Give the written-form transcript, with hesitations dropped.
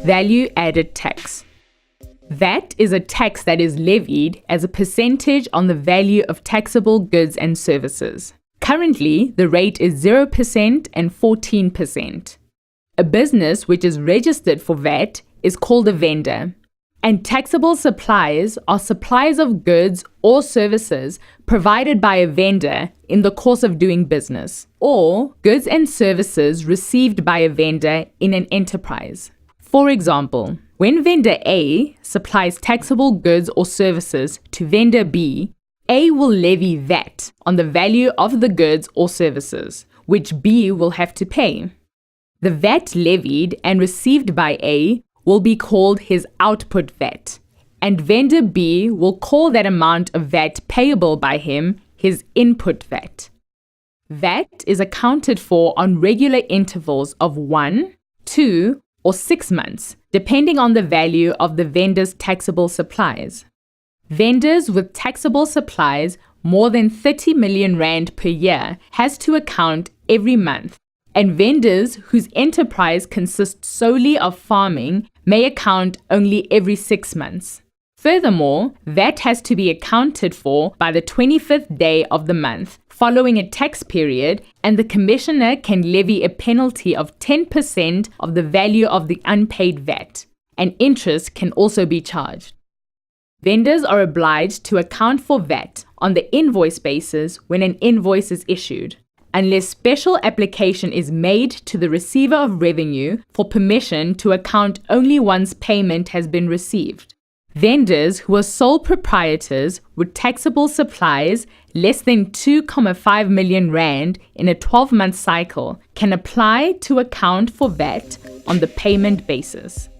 Value added tax. VAT is a tax that is levied as a percentage on the value of taxable goods and services. Currently, the rate is 0% and 14%. A business which is registered for VAT is called a vendor, and taxable supplies are supplies of goods or services provided by a vendor in the course of doing business, or goods and services received by a vendor in an enterprise. For example, when vendor A supplies taxable goods or services to vendor B, A will levy VAT on the value of the goods or services, which B will have to pay. The VAT levied and received by A will be called his output VAT, and vendor B will call that amount of VAT payable by him his input VAT. VAT is accounted for on regular intervals of 1, 2, or 6 months, depending on the value of the vendor's taxable supplies. Vendors with taxable supplies more than 30 million rand per year has to account every month, and vendors whose enterprise consists solely of farming may account only every 6 months. Furthermore, VAT has to be accounted for by the 25th day of the month following a tax period, and the commissioner can levy a penalty of 10% of the value of the unpaid VAT, and interest can also be charged. Vendors are obliged to account for VAT on the invoice basis when an invoice is issued, unless special application is made to the receiver of revenue for permission to account only once payment has been received. Vendors who are sole proprietors with taxable supplies less than 2.5 million rand in a 12-month cycle can apply to account for VAT on the payment basis.